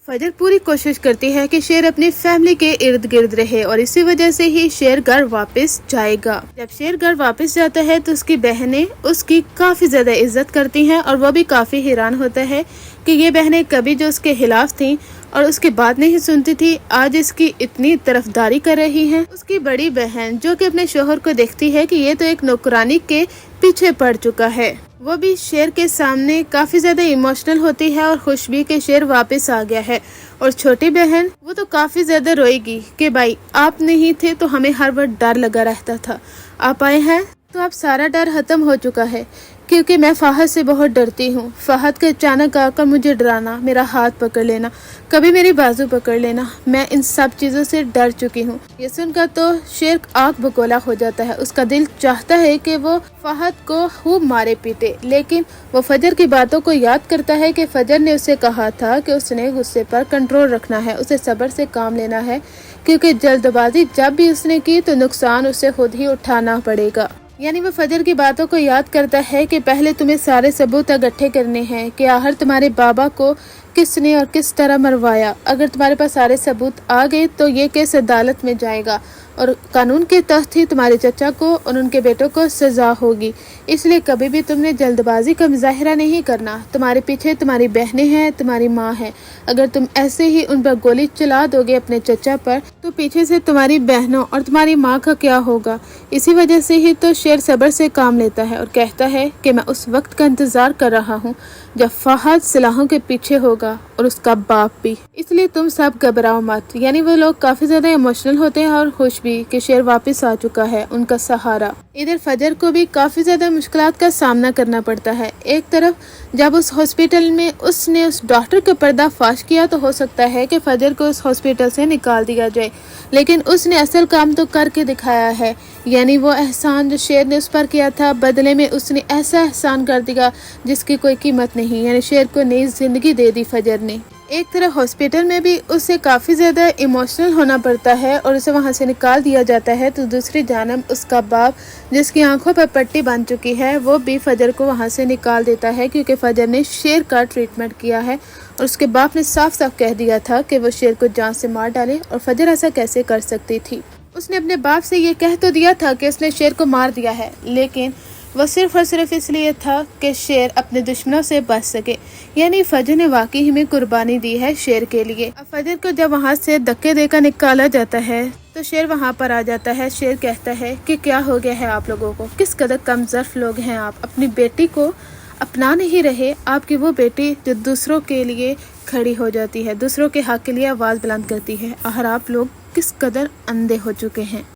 फजर पूरी कोशिश करती है कि शेर अपनी फैमिली के इर्द गिर्द रहे और इसी वजह से ही शेर घर वापस जाएगा। जब शेर घर वापस जाता है तो उसकी बहनें उसकी काफी ज्यादा इज्जत करती हैं और वो भी काफी हैरान होता है कि ये बहनें कभी जो उसके खिलाफ थीं और उसकी बात नहीं सुनती थी, आज इसकी इतनी तरफदारी कर रही हैं। उसकी बड़ी बहन जो कि अपने शोहर को देखती है कि ये तो एक नौकरानी के पीछे पड़ चुका है, वो भी शेर के सामने काफी ज्यादा इमोशनल होती है और खुश भी कि शेर वापस आ गया है। और छोटी बहन वो तो काफी ज्यादा रोएगी कि भाई आप नहीं थे तो हमें हर वक्त डर लगा रहता था, आप आए हैं तो अब सारा डर खत्म हो चुका है, क्योंकि मैं फहद से बहुत डरती हूँ। फहद के अचानक आकर मुझे डराना, मेरा हाथ पकड़ लेना, कभी मेरी बाजू पकड़ लेना, मैं इन सब चीज़ों से डर चुकी हूँ। ये सुनकर तो शेर आँख बगोला हो जाता है। उसका दिल चाहता है कि वो फहद को खूब मारे पीटे, लेकिन वो फजर की बातों को याद करता है कि फजर ने उसे कहा था कि उसने गुस्से पर कंट्रोल रखना है, उसे सब्र से काम लेना है, क्योंकि जल्दबाजी जब भी उसने की तो नुकसान उसे खुद ही उठाना पड़ेगा। यानी वो फजर की बातों को याद करता है कि पहले तुम्हें सारे सबूत इकट्ठे करने हैं कि आखिर तुम्हारे बाबा को किसने और किस तरह मरवाया। अगर तुम्हारे पास सारे सबूत आ गए तो ये केस अदालत में जाएगा और कानून के तहत ही तुम्हारे चचा को और उनके बेटों को सजा होगी। इसलिए कभी भी तुमने जल्दबाजी का मुजाहिरा नहीं करना। तुम्हारे पीछे तुम्हारी बहनें हैं, तुम्हारी माँ है। अगर तुम ऐसे ही उन पर गोली चला दोगे अपने चचा पर, तो पीछे से तुम्हारी बहनों और तुम्हारी माँ का क्या होगा। इसी वजह से ही तो शेर सब्र से काम लेता है और कहता है कि मैं उस वक्त का इंतजार कर रहा हूँ जब फहद सिलाहों के पीछे होगा और उसका बाप भी। इसलिए तुम सब घबराओ मत। यानी वो लोग काफी ज्यादा इमोशनल होते हैं और खुश भी कि शेर वापस आ चुका है, उनका सहारा। इधर फजर को भी काफी ज्यादा मुश्किलात का सामना करना पड़ता है। एक तरफ जब उस हॉस्पिटल में उसने उस डॉक्टर का पर्दाफाश किया तो हो सकता है कि फजर को उस हॉस्पिटल से निकाल दिया जाए, लेकिन उसने असल काम तो करके दिखाया है। यानी वो एहसान जो शेर ने उस पर किया था, बदले में उसने ऐसा एहसान कर दिया जिसकी कोई कीमत नहीं। यानी शेर को नई जिंदगी दे दी फजर ने। एक तरह हॉस्पिटल में भी उसे काफी ज्यादा इमोशनल होना पड़ता है और उसे वहां से निकाल दिया जाता है, तो दूसरी जानब उसका बाप जिसकी आंखों पर पट्टी बन चुकी है वो भी फजर को वहां से निकाल देता है, क्योंकि फजर ने शेर का ट्रीटमेंट किया है और उसके बाप ने साफ साफ कह दिया था कि वो शेर को जान से मार डाले, और फजर ऐसा कैसे कर सकती थी। उसने अपने बाप से ये कह तो दिया था कि उसने शेर को मार दिया है, लेकिन वो सिर्फ और सिर्फ इसलिए था कि शेर अपने दुश्मनों से बच सके। यानी फजर ने वाकई ही में कुर्बानी दी है शेर के लिए। अब फजर को जब वहाँ से धक्के देकर निकाला जाता है तो शेर वहाँ पर आ जाता है। शेर कहता है कि क्या हो गया है आप लोगों को, किस कदर कमजोर लोग हैं आप, अपनी बेटी को अपना नहीं रहे। आपकी वो बेटी जो दूसरों के लिए खड़ी हो जाती है, दूसरों के हक के लिए आवाज़ बुलंद करती है, और आप लोग किस कदर अंधे हो चुके हैं।